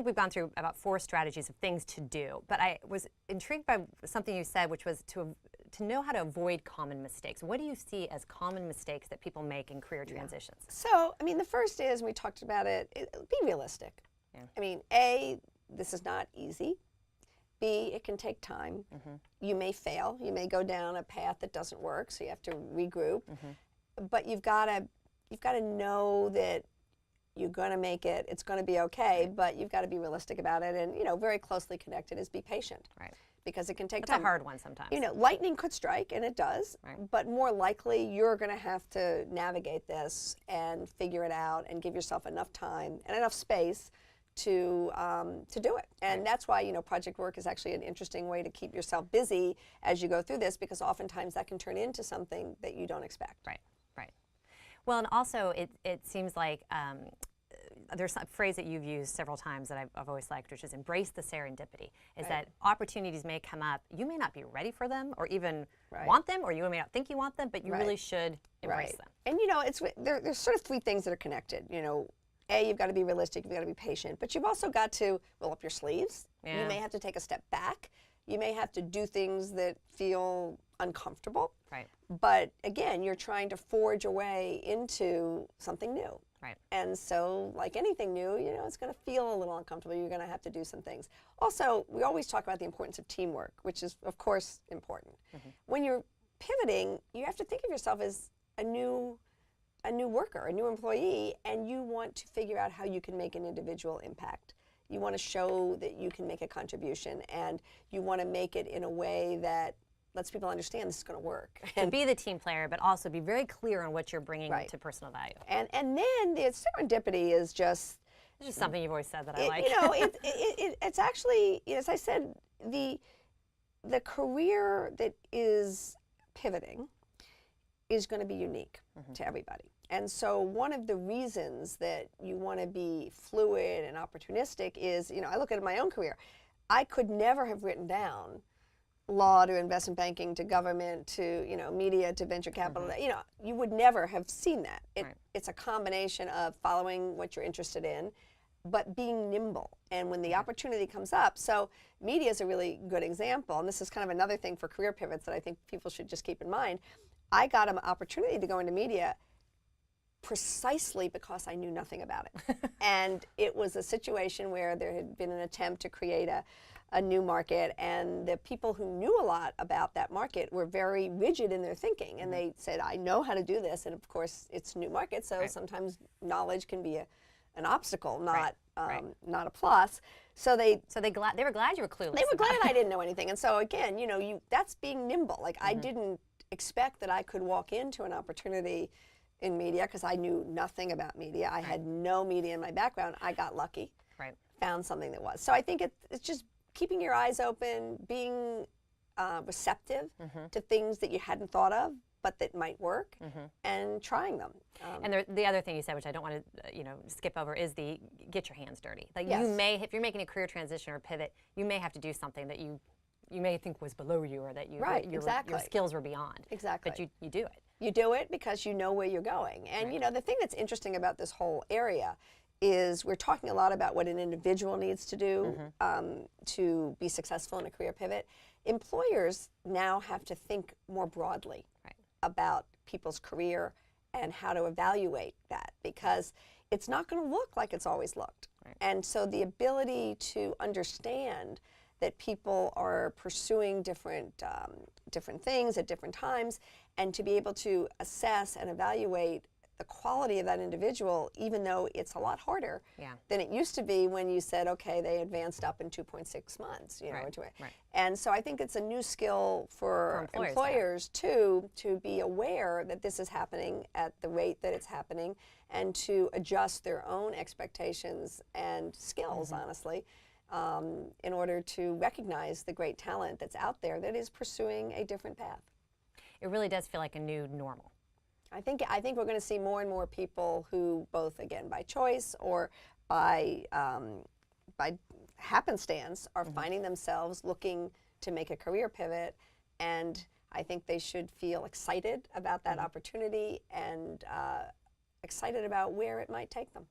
think we've gone through about 4 strategies of things to do, but I was intrigued by something you said, which was to know how to avoid common mistakes. What do you see as common mistakes that people make in career transitions? So, I mean, the first is, we talked about it, be realistic. Yeah. I mean, A, this is not easy. B, it can take time. You may fail. You may go down a path that doesn't work, so you have to regroup. But you've got to know that you're going to make it. It's going to be okay, but you've got to be realistic about it. And, you know, very closely connected is be patient. Right. Because it can take It's time. a hard one sometimes. You know, lightning could strike, and it does. Right. But more likely, you're going to have to navigate this and figure it out and give yourself enough time and enough space to do it. And that's why, you know, project work is actually an interesting way to keep yourself busy as you go through this, because oftentimes that can turn into something that you don't expect. Right, right. Well, and also it seems like there's a phrase that you've used several times that I've always liked, which is embrace the serendipity, is that opportunities may come up. You may not be ready for them or even want them, or you may not think you want them, but you really should embrace them. And, you know, there's sort of 3 things that are connected. You know, A, you've got to be realistic, you've got to be patient, but you've also got to roll up your sleeves. You may have to take a step back. You may have to do things that feel uncomfortable. Right. But again, you're trying to forge a way into something new. Right. And so, like anything new, you know, it's going to feel a little uncomfortable. You're going to have to do some things. Also, we always talk about the importance of teamwork, which is, of course, important. When you're pivoting, you have to think of yourself as a new worker, a new employee, and you want to figure out how you can make an individual impact. You want to show that you can make a contribution, and you want to make it in a way that lets people understand this is going to work. And be the team player, but also be very clear on what you're bringing to personal value. And then the serendipity is just... It's just something you've always said that I like. You know, it's actually, as I said, the career that is pivoting is going to be unique to everybody. And so one of the reasons that you want to be fluid and opportunistic is, you know, I look at my own career. I could never have written down law to investment banking to government to, you know, media to venture capital. You know, you would never have seen that. It's a combination of following what you're interested in, but being nimble. And when the opportunity comes up, so media is a really good example, and this is kind of another thing for career pivots that I think people should just keep in mind. I got an opportunity to go into media precisely because I knew nothing about it. And it was a situation where there had been an attempt to create a new market, and the people who knew a lot about that market were very rigid in their thinking, and they said, I know how to do this, and of course it's a new market, so sometimes knowledge can be an obstacle, not not a plus. So they were glad you were clueless. They were glad I didn't know anything. And so again, you know, that's being nimble. Like I didn't expect that I could walk into an opportunity in media because I knew nothing about media. I had no media in my background. I got lucky. Found something that was. So I think it's just keeping your eyes open, being receptive to things that you hadn't thought of, but that might work, and trying them. And the other thing you said, which I don't want to, you know, skip over, is the get your hands dirty. Like you may, if you're making a career transition or pivot, you may have to do something that you may think was below you, or that your skills were beyond. Exactly. But you do it. You do it because you know where you're going. And you know, the thing that's interesting about this whole area is we're talking a lot about what an individual needs to do to be successful in a career pivot. Employers now have to think more broadly about people's career and how to evaluate that, because it's not going to look like it's always looked. And so the ability to understand that people are pursuing different things at different times, and to be able to assess and evaluate the quality of that individual, even though it's a lot harder than it used to be when you said, okay, they advanced up in 2.6 months. You know, and so I think it's a new skill for employers too, to be aware that this is happening at the rate that it's happening, and to adjust their own expectations and skills, honestly, in order to recognize the great talent that's out there that is pursuing a different path. It really does feel like a new normal. I think we're going to see more and more people who, both again by choice or by happenstance, are finding themselves looking to make a career pivot, and I think they should feel excited about that opportunity, and excited about where it might take them.